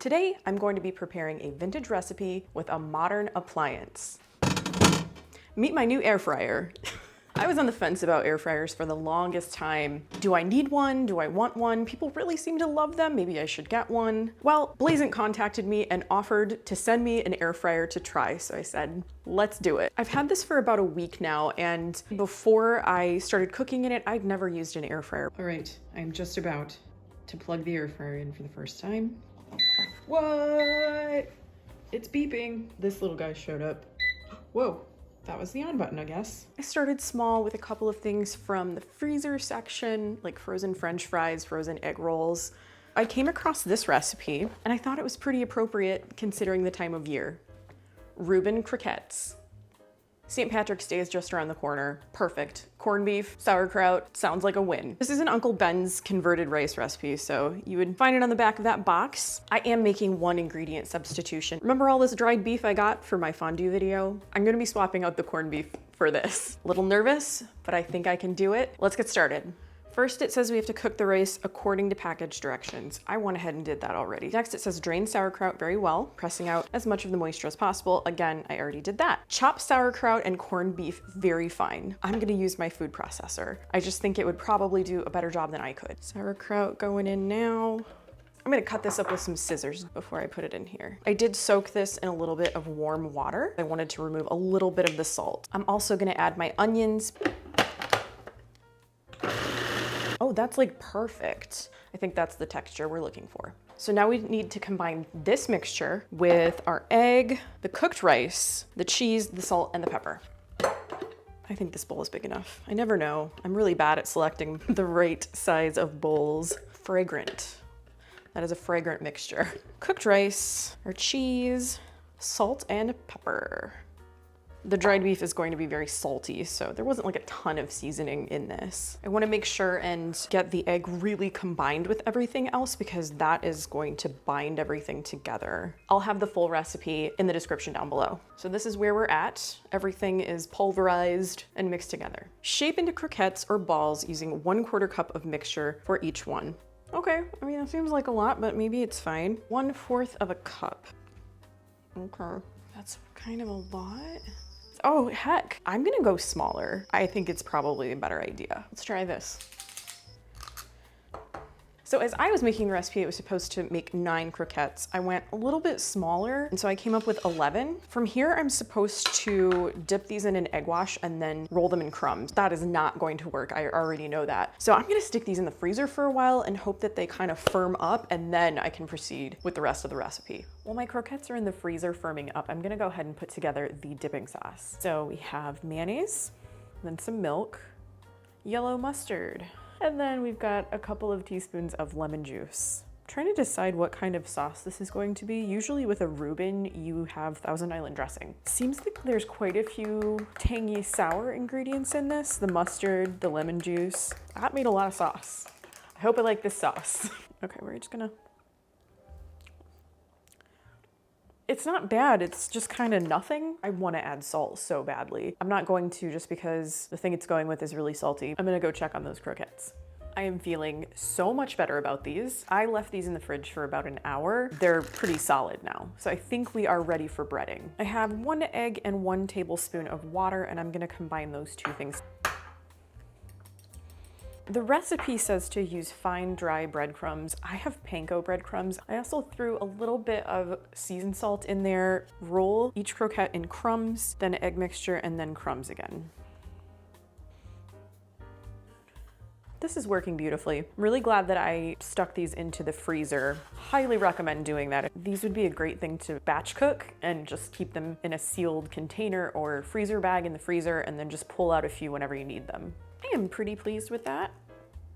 Today, I'm going to be preparing a vintage recipe with a modern appliance. Meet my new air fryer. I was on the fence about air fryers for the longest time. Do I need one? Do I want one? People really seem to love them. Maybe I should get one. Well, Blazant contacted me and offered to send me an air fryer to try. So I said, let's do it. I've had this for about a week now, and before I started cooking in it, I'd never used an air fryer. All right, I'm just about to plug the air fryer in for the first time. What? It's beeping. This little guy showed up. Whoa. That was the on button, I guess. I started small with a couple of things from the freezer section, like frozen French fries, frozen egg rolls. I came across this recipe and I thought it was pretty appropriate considering the time of year. Reuben Croquettes. St. Patrick's Day is just around the corner. Perfect. Corned beef, sauerkraut, sounds like a win. This is an Uncle Ben's converted rice recipe, so you would find it on the back of that box. I am making one ingredient substitution. Remember all this dried beef I got for my fondue video? I'm gonna be swapping out the corned beef for this. A little nervous, but I think I can do it. Let's get started. First, it says we have to cook the rice according to package directions. I went ahead and did that already. Next, it says drain sauerkraut very well, pressing out as much of the moisture as possible. Again, I already did that. Chop sauerkraut and corned beef very fine. I'm gonna use my food processor. I just think it would probably do a better job than I could. Sauerkraut going in now. I'm gonna cut this up with some scissors before I put it in here. I did soak this in a little bit of warm water. I wanted to remove a little bit of the salt. I'm also gonna add my onions. Oh, that's like perfect. I think that's the texture we're looking for. So now we need to combine this mixture with our egg, the cooked rice, the cheese, the salt, and the pepper. I think this bowl is big enough. I never know. I'm really bad at selecting the right size of bowls. Fragrant. That is a fragrant mixture. Cooked rice, our cheese, salt, and pepper. The dried beef is going to be very salty, so there wasn't like a ton of seasoning in this. I want to make sure and get the egg really combined with everything else because that is going to bind everything together. I'll have the full recipe in the description down below. So this is where we're at. Everything is pulverized and mixed together. Shape into croquettes or balls using 1/4 cup of mixture for each one. Okay, I mean, that seems like a lot, but maybe it's fine. 1/4 of a cup. Okay, that's kind of a lot. Oh, heck, I'm gonna go smaller. I think it's probably a better idea. Let's try this. So as I was making the recipe, it was supposed to make 9 croquettes. I went a little bit smaller, and so I came up with 11. From here, I'm supposed to dip these in an egg wash and then roll them in crumbs. That is not going to work, I already know that. So I'm gonna stick these in the freezer for a while and hope that they kind of firm up, and then I can proceed with the rest of the recipe. While my croquettes are in the freezer firming up, I'm gonna go ahead and put together the dipping sauce. So we have mayonnaise, then some milk, yellow mustard, and then we've got a couple of teaspoons of lemon juice. I'm trying to decide what kind of sauce this is going to be. Usually with a Reuben, you have Thousand Island dressing. Seems like there's quite a few tangy sour ingredients in this. The mustard, the lemon juice. That made a lot of sauce. I hope I like this sauce. Okay, we're just gonna... It's not bad, it's just kind of nothing. I want to add salt so badly. I'm not going to just because the thing it's going with is really salty. I'm gonna go check on those croquettes. I am feeling so much better about these. I left these in the fridge for about an hour. They're pretty solid now. So I think we are ready for breading. I have 1 egg and 1 tablespoon of water, and I'm gonna combine those two things. The recipe says to use fine dry breadcrumbs. I have panko breadcrumbs. I also threw a little bit of seasoned salt in there. Roll each croquette in crumbs, then egg mixture, and then crumbs again. This is working beautifully. I'm really glad that I stuck these into the freezer. Highly recommend doing that. These would be a great thing to batch cook and just keep them in a sealed container or freezer bag in the freezer and then just pull out a few whenever you need them. I am pretty pleased with that.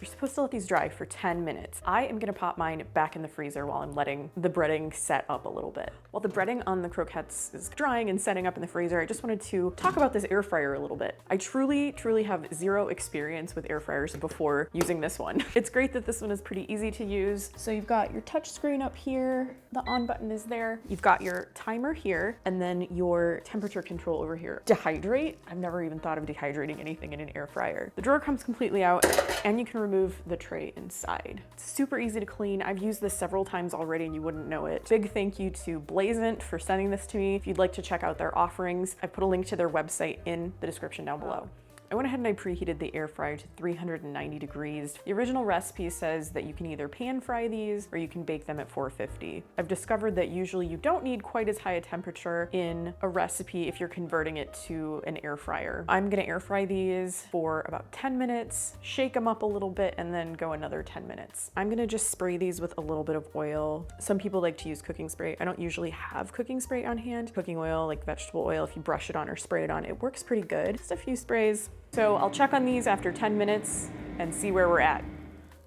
You're supposed to let these dry for 10 minutes. I am gonna pop mine back in the freezer while I'm letting the breading set up a little bit. While the breading on the croquettes is drying and setting up in the freezer, I just wanted to talk about this air fryer a little bit. I truly have zero experience with air fryers before using this one. It's great that this one is pretty easy to use. So you've got your touch screen up here, the on button is there. You've got your timer here, and then your temperature control over here. Dehydrate, I've never even thought of dehydrating anything in an air fryer. The drawer comes completely out, and you can remove remove the tray inside. It's super easy to clean. I've used this several times already and you wouldn't know it. Big thank you to Blazant for sending this to me. If you'd like to check out their offerings, I've put a link to their website in the description down below. I went ahead and I preheated the air fryer to 390 degrees. The original recipe says that you can either pan fry these or you can bake them at 450. I've discovered that usually you don't need quite as high a temperature in a recipe if you're converting it to an air fryer. I'm gonna air fry these for about 10 minutes, shake them up a little bit, and then go another 10 minutes. I'm gonna just spray these with a little bit of oil. Some people like to use cooking spray. I don't usually have cooking spray on hand. Cooking oil, like vegetable oil, if you brush it on or spray it on, it works pretty good. Just a few sprays. So I'll check on these after 10 minutes and see where we're at.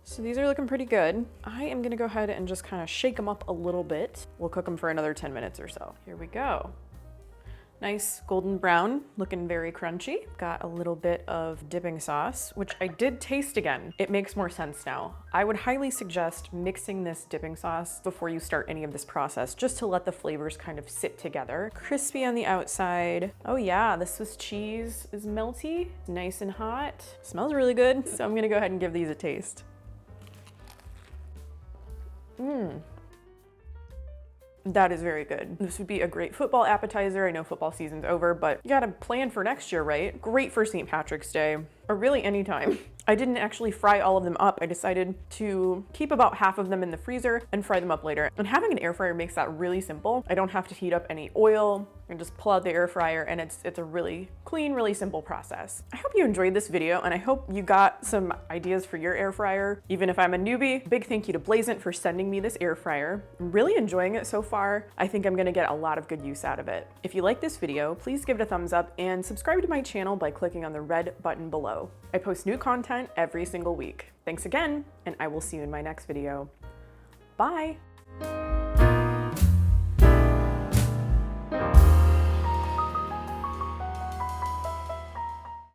So these are looking pretty good. I am gonna go ahead and just kind of shake them up a little bit. We'll cook them for another 10 minutes or so. Here we go. Nice golden brown, looking very crunchy. Got a little bit of dipping sauce, which I did taste again. It makes more sense now. I would highly suggest mixing this dipping sauce before you start any of this process, just to let the flavors kind of sit together. Crispy on the outside. Oh yeah, the Swiss cheese is melty, nice and hot. Smells really good. So I'm gonna go ahead and give these a taste. That is very good. This would be a great football appetizer. I know football season's over, but you gotta plan for next year, right? Great for St. Patrick's Day, or really anytime. I didn't actually fry all of them up. I decided to keep about half of them in the freezer and fry them up later. And having an air fryer makes that really simple. I don't have to heat up any oil and just pull out the air fryer, and it's a really clean, really simple process. I hope you enjoyed this video, and I hope you got some ideas for your air fryer. Even if I'm a newbie, big thank you to Blazant for sending me this air fryer. I'm really enjoying it so far. I think I'm gonna get a lot of good use out of it. If you like this video, please give it a thumbs up and subscribe to my channel by clicking on the red button below. I post new content every single week. Thanks again, and I will see you in my next video. Bye.